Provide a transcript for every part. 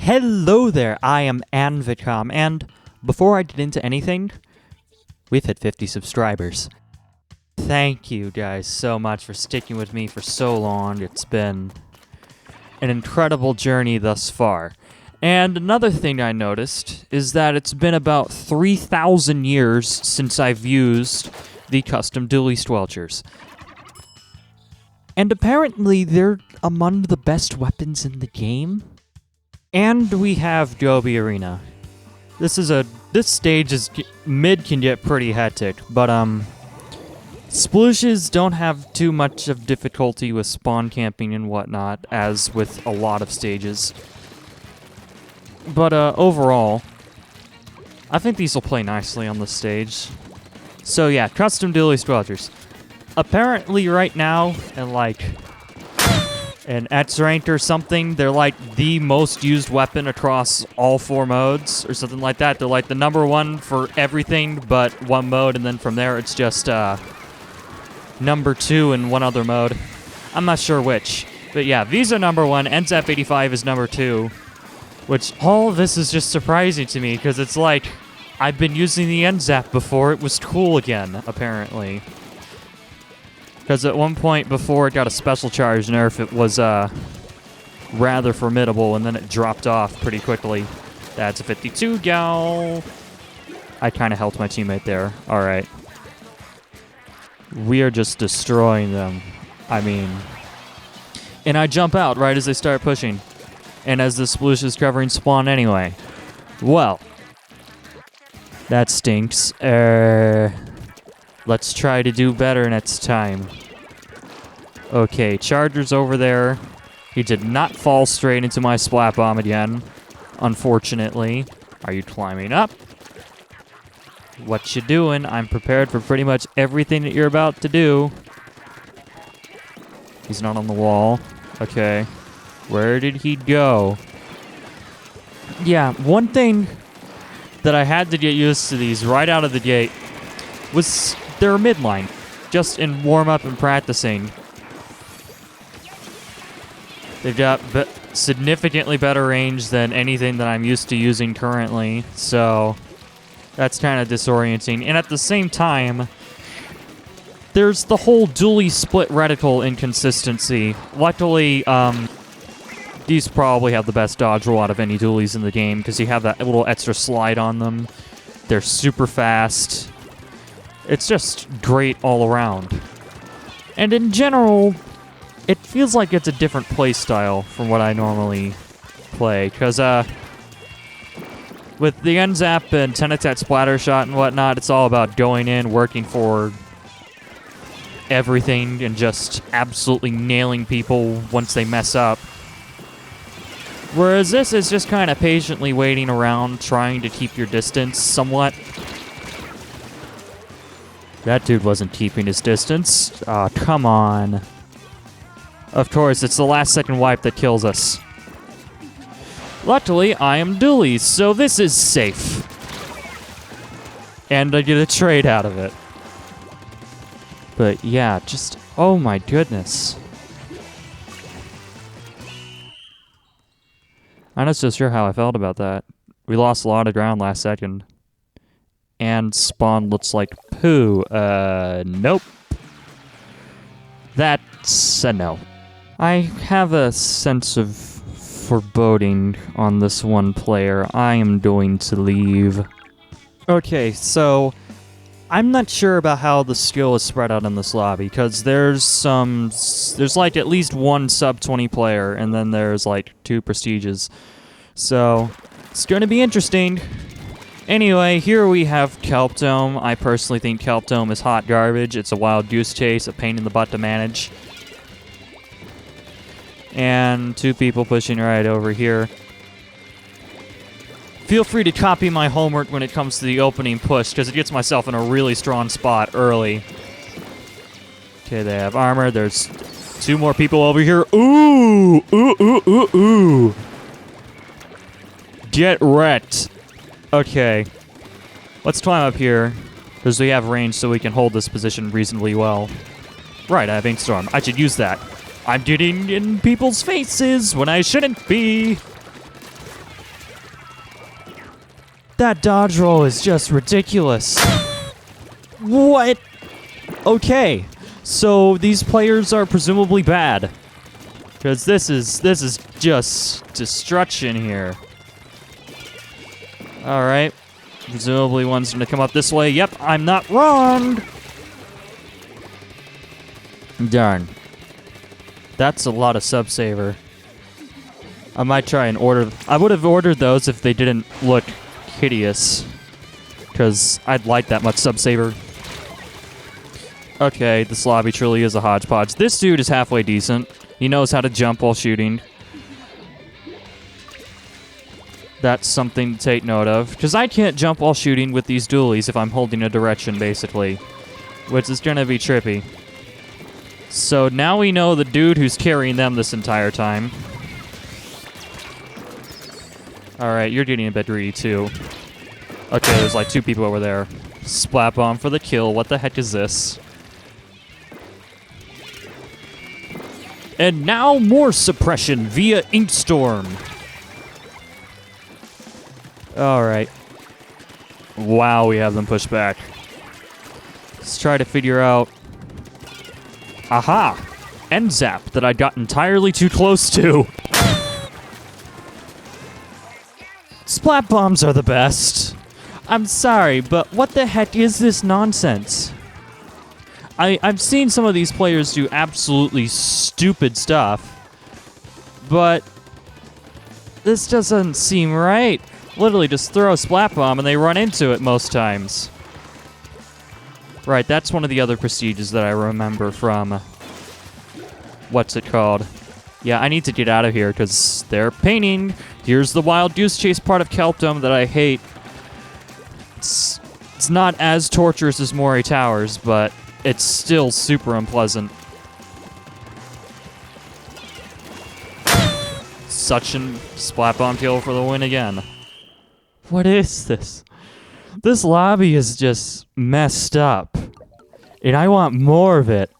Hello there, I am ANVECOM, and before I get into anything, we've hit 50 subscribers. Thank you guys so much for sticking with me for so long. It's been an incredible journey thus far. And another thing I noticed is that it's been about 3,000 years since I've used the Custom Dualie Squelchers. And apparently they're among the best weapons in the game. And we have Gobi Arena. This stage is mid can get pretty hectic, but splooshes don't have too much of difficulty with spawn camping and whatnot, as with a lot of stages. But overall, I think these will play nicely on this stage. So yeah, Custom Dualie Squelchers. Apparently right now, in like an X rank or something, they're like the most used weapon across all 4 modes, or something like that. They're like the #1 for everything but one mode, and then from there it's just #2 in one other mode. I'm not sure which. But yeah, these are #1, NZAP 85 is #2, which all of this is just surprising to me, because it's like, I've been using the NZAP before it was cool again, apparently. Because at one point before it got a special charge nerf, it was rather formidable, and then it dropped off pretty quickly. That's a 52 gal. I kind of helped my teammate there. All right. We are just destroying them. I mean, and I jump out right as they start pushing, and as the sploosh is covering spawn anyway. Well, that stinks. Let's try to do better next time. Okay, Charger's over there. He did not fall straight into my splat bomb again, unfortunately. Are you climbing up? What you doing? I'm prepared for pretty much everything that you're about to do. He's not on the wall. Okay. Where did he go? Yeah, one thing that I had to get used to these right out of the gate was their midline, just in warm-up and practicing. They've got significantly better range than anything that I'm used to using currently, so that's kind of disorienting. And at the same time, there's the whole dualie split reticle inconsistency. Luckily, these probably have the best dodge roll out of any dualies in the game, because you have that little extra slide on them. They're super fast. It's just great all around. And in general, it feels like it's a different playstyle from what I normally play, because with the NZAP and 10-attack Splattershot and whatnot, it's all about going in, working for everything, and just absolutely nailing people once they mess up. Whereas this is just kind of patiently waiting around, trying to keep your distance somewhat. That dude wasn't keeping his distance. Aw, come on. Of course, it's the last second wipe that kills us. Luckily, I am dualies, so this is safe. And I get a trade out of it. But yeah, just, oh my goodness. I'm not so sure how I felt about that. We lost a lot of ground last second. And spawn looks like poo. Nope. That's a no. I have a sense of foreboding on this one player. I am going to leave. Okay, so I'm not sure about how the skill is spread out in this lobby, because there's like at least one sub 20 player, and then there's like 2 prestiges. So it's going to be interesting. Anyway, here we have Kelp Dome. I personally think Kelp Dome is hot garbage. It's a wild goose chase, a pain in the butt to manage. And 2 people pushing right over here. Feel free to copy my homework when it comes to the opening push, because it gets myself in a really strong spot early. Okay, they have armor. There's 2 more people over here. Ooh! Ooh, ooh, ooh, ooh! Get wrecked. Okay. Let's climb up here, because we have range so we can hold this position reasonably well. Right, I have Ink Storm. I should use that. I'm getting in people's faces when I shouldn't be. That dodge roll is just ridiculous. What? Okay, so these players are presumably bad. Because this is just destruction here. Alright. Presumably one's gonna come up this way. Yep, I'm not wrong! Darn. That's a lot of sub-saver. I might try and order... I would have ordered those if they didn't look hideous. Because I'd like that much sub-saver. Okay, this lobby truly is a hodgepodge. This dude is halfway decent. He knows how to jump while shooting. That's something to take note of. Because I can't jump while shooting with these dualies if I'm holding a direction, basically. Which is going to be trippy. So now we know the dude who's carrying them this entire time. Alright, you're getting a bit greedy too. Okay, there's like 2 people over there. Splat bomb for the kill. What the heck is this? And now more suppression via Inkstorm. Alright. Wow, we have them pushed back. Let's try to figure out... Aha! End zap that I got entirely too close to. Splat bombs are the best. I'm sorry, but what the heck is this nonsense? I've seen some of these players do absolutely stupid stuff, but this doesn't seem right. Literally just throw a splat bomb and they run into it most times. Right, that's one of the other prestiges that I remember from... What's it called? Yeah, I need to get out of here because they're painting. Here's the Wild Goose Chase part of Kelpdom that I hate. It's not as torturous as Moray Towers, but it's still super unpleasant. Such a splat bomb kill for the win again. What is this? This lobby is just messed up. And I want more of it.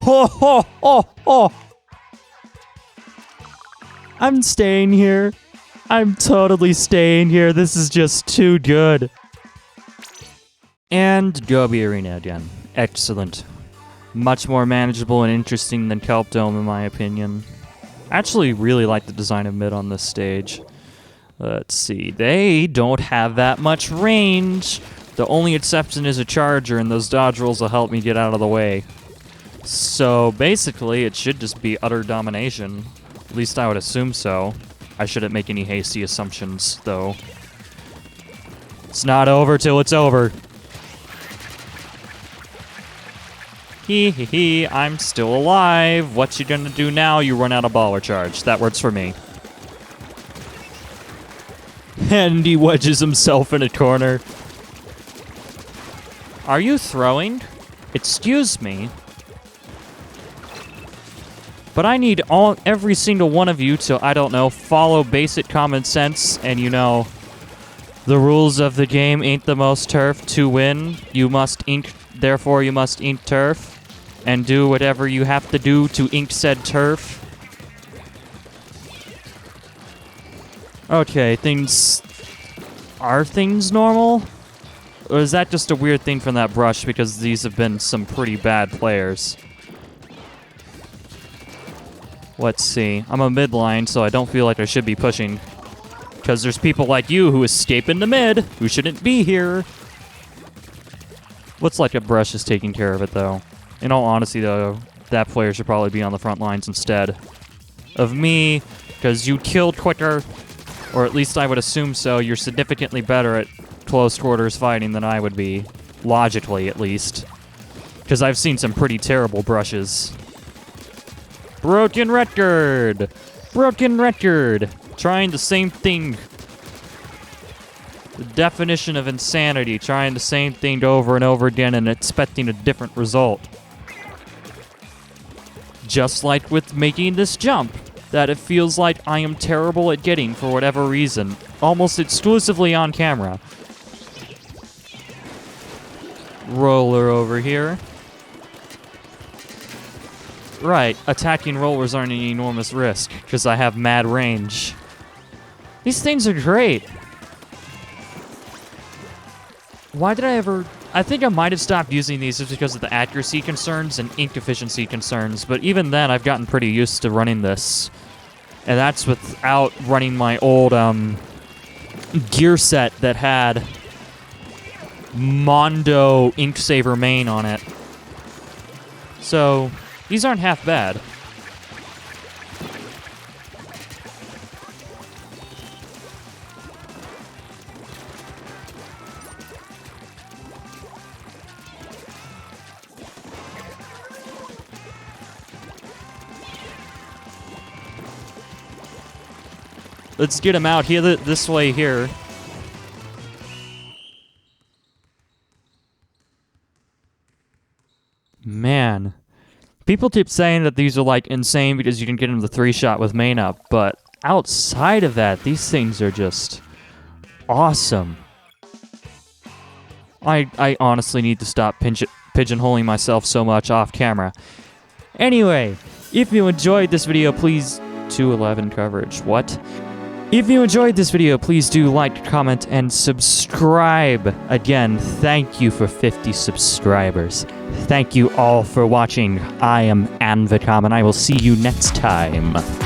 Ho ho ho ho! I'm staying here. I'm totally staying here. This is just too good. And Gobi Arena again. Excellent. Much more manageable and interesting than Kelpdom, in my opinion. I actually really like the design of mid on this stage. Let's see. They don't have that much range. The only exception is a charger, and those dodge rolls will help me get out of the way. So basically, it should just be utter domination. At least I would assume so. I shouldn't make any hasty assumptions, though. It's not over till it's over. Hee hee hee, I'm still alive. What you gonna do now? You run out of baller charge. That works for me. And he wedges himself in a corner. Are you throwing? Excuse me. But I need every single one of you to, I don't know, follow basic common sense and, you know, the rules of the game ain't the most turf to win. You must ink, therefore you must ink turf and do whatever you have to do to ink said turf. Okay, are things normal? Or is that just a weird thing from that brush because these have been some pretty bad players? Let's see. I'm a midline, so I don't feel like I should be pushing. Because there's people like you who escape into mid, who shouldn't be here. Looks like a brush is taking care of it, though. In all honesty, though, that player should probably be on the front lines instead of me, because you killed quicker, or at least I would assume so. You're significantly better at close quarters fighting than I would be, logically at least. Because I've seen some pretty terrible brushes. Broken record! Broken record! Trying the same thing. The definition of insanity. Trying the same thing over and over again and expecting a different result. Just like with making this jump. That it feels like I am terrible at getting for whatever reason. Almost exclusively on camera. Roller over here. Right, attacking rollers aren't an enormous risk, because I have mad range. These things are great. Why did I ever... I think I might have stopped using these just because of the accuracy concerns and ink efficiency concerns, but even then, I've gotten pretty used to running this. And that's without running my old gear set that had Mondo Ink Saver main on it. So, these aren't half bad. Let's get him out here this way here. Man. People keep saying that these are like insane because you can get them the 3-shot with main up, but outside of that, these things are just awesome. I honestly need to stop pigeonholing myself so much off camera. Anyway, if you enjoyed this video, please... 211 coverage. What? If you enjoyed this video, please do like, comment, and subscribe. Again, thank you for 50 subscribers. Thank you all for watching. I am ANVECOM, and I will see you next time.